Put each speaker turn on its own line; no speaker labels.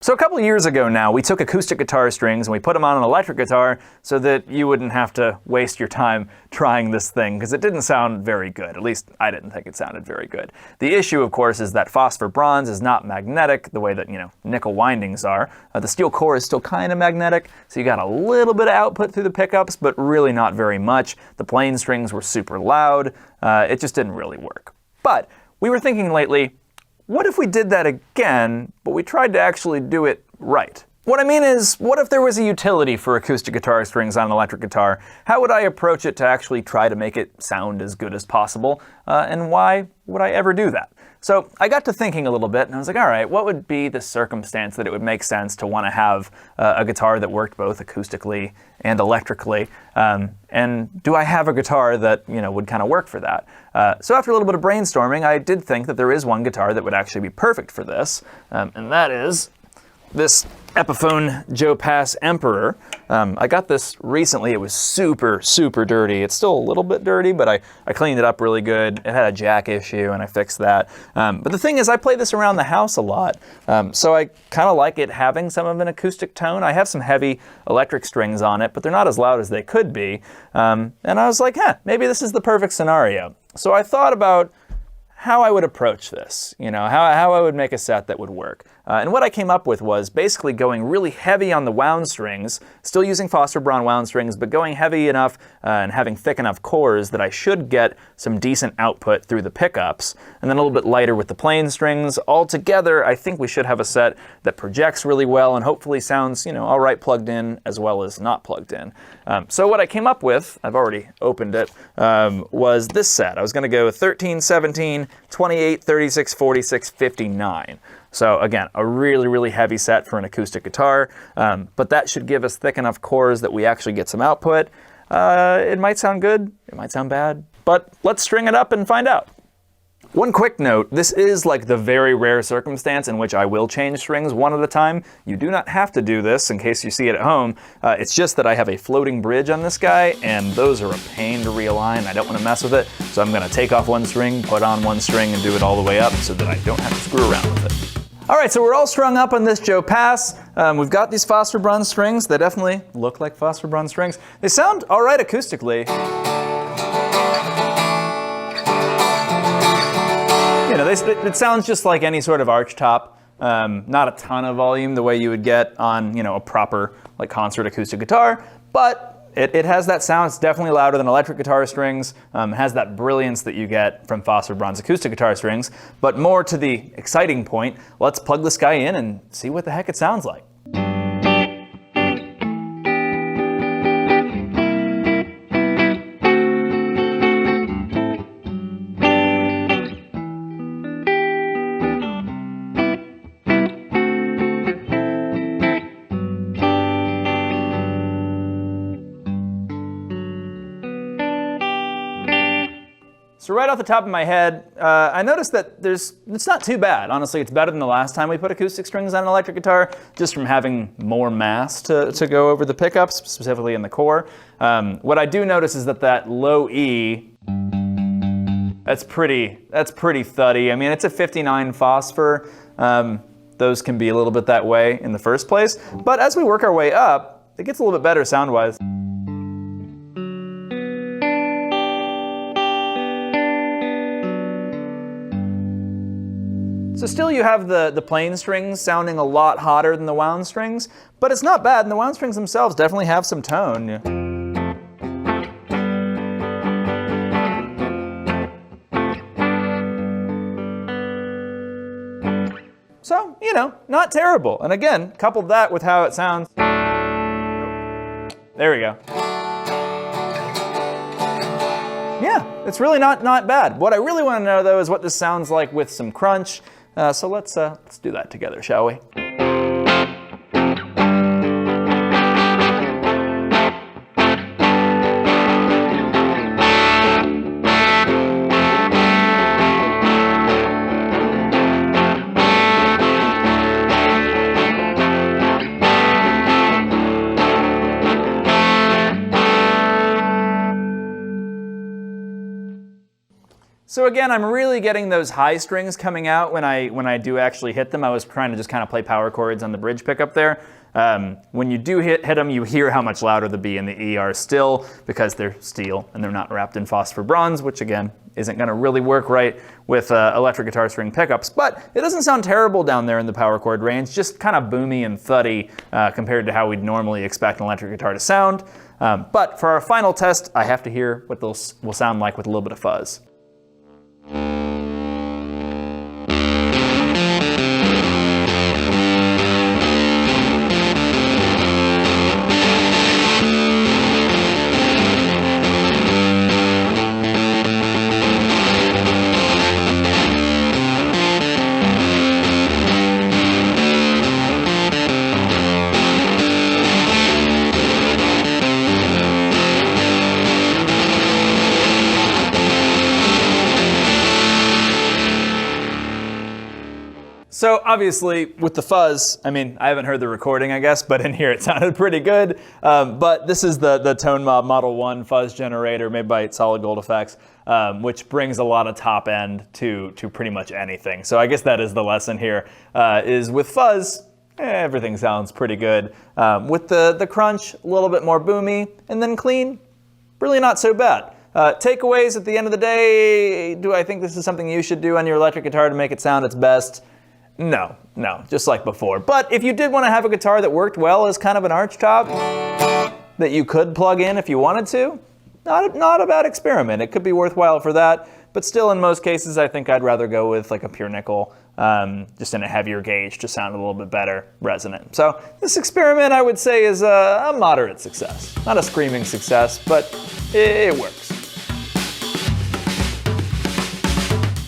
So a couple years ago now, we took acoustic guitar strings and we put them on an electric guitar so that you wouldn't have to waste your time trying this thing, because it didn't sound very good. At least I didn't think it sounded very good. The issue, of course, is that phosphor bronze is not magnetic the way that, nickel windings are. The steel core is still kind of magnetic, so you got a little bit of output through the pickups, but really not very much. The plain strings were super loud. It just didn't really work. But we were thinking lately, what if we did that again, but we tried to actually do it right? What I mean is, what if there was a utility for acoustic guitar strings on an electric guitar? How would I approach it to actually try to make it sound as good as possible? And why would I ever do that? So I got to thinking a little bit, and I was like, all right, what would be the circumstance that it would make sense to want to have a guitar that worked both acoustically and electrically? And do I have a guitar that would kind of work for that? So after a little bit of brainstorming, I did think that there is one guitar that would actually be perfect for this, and that is this Epiphone Joe Pass Emperor. I got this recently. It was super, super dirty. It's still a little bit dirty, but I cleaned it up really good. It had a jack issue, and I fixed that. But the thing is, I play this around the house a lot, so I kind of like it having some of an acoustic tone. I have some heavy electric strings on it, but they're not as loud as they could be. And I was like, maybe this is the perfect scenario. So I thought about how I would approach this, how I would make a set that would work. And what I came up with was basically going really heavy on the wound strings, still using phosphor bronze wound strings, but going heavy enough and having thick enough cores that I should get some decent output through the pickups, and then a little bit lighter with the plain strings. Altogether, I think we should have a set that projects really well and hopefully sounds, all right plugged in as well as not plugged in. So what I came up with, I've already opened it, was this set. I was going to go 13, 17, 28, 36, 46, 59. So again, a really, really heavy set for an acoustic guitar, but that should give us thick enough cores that we actually get some output. It might sound good, it might sound bad, but let's string it up and find out. One quick note, this is like the very rare circumstance in which I will change strings one at a time. You do not have to do this in case you see it at home. It's just that I have a floating bridge on this guy, and those are a pain to realign. I don't want to mess with it, so I'm going to take off one string, put on one string, and do it all the way up so that I don't have to screw around with it. All right, so we're all strung up on this Joe Pass. We've got these phosphor bronze strings. They definitely look like phosphor bronze strings. They sound all right acoustically. It sounds just like any sort of arch top. Not a ton of volume the way you would get on, a proper concert acoustic guitar, but it has that sound. It's definitely louder than electric guitar strings. It has that brilliance that you get from phosphor bronze acoustic guitar strings. But more to the exciting point, let's plug this guy in and see what the heck it sounds like. So right off the top of my head, I noticed that it's not too bad. Honestly, it's better than the last time we put acoustic strings on an electric guitar, just from having more mass to go over the pickups, specifically in the core. What I do notice is that low E, that's pretty thuddy. I mean, it's a 59 phosphor. Those can be a little bit that way in the first place. But as we work our way up, it gets a little bit better sound-wise. So still you have the plain strings sounding a lot hotter than the wound strings, but it's not bad, and the wound strings themselves definitely have some tone. So, not terrible. And again, couple that with how it sounds. There we go. Yeah, it's really not bad. What I really want to know, though, is what this sounds like with some crunch. So let's do that together, shall we? So again, I'm really getting those high strings coming out when I do actually hit them. I was trying to just kind of play power chords on the bridge pickup there. When you do hit them, you hear how much louder the B and the E are still because they're steel and they're not wrapped in phosphor bronze, which again, isn't gonna really work right with electric guitar string pickups. But it doesn't sound terrible down there in the power chord range, just kind of boomy and thuddy compared to how we'd normally expect an electric guitar to sound. But for our final test, I have to hear what those will sound like with a little bit of fuzz. So obviously with the fuzz, I mean, I haven't heard the recording, I guess, but in here it sounded pretty good. But this is the Tone Mob Model 1 fuzz generator made by Solid Gold Effects, which brings a lot of top end to pretty much anything. So I guess that is the lesson here, is with fuzz, everything sounds pretty good. With the crunch, a little bit more boomy, and then clean, really not so bad. Takeaways at the end of the day, do I think this is something you should do on your electric guitar to make it sound its best? No, just like before. But if you did want to have a guitar that worked well as kind of an arch top that you could plug in if you wanted to, not a bad experiment. It could be worthwhile for that. But still, in most cases, I think I'd rather go with like a pure nickel, just in a heavier gauge to sound a little bit better resonant. So this experiment, I would say, is a moderate success. Not a screaming success, but it works.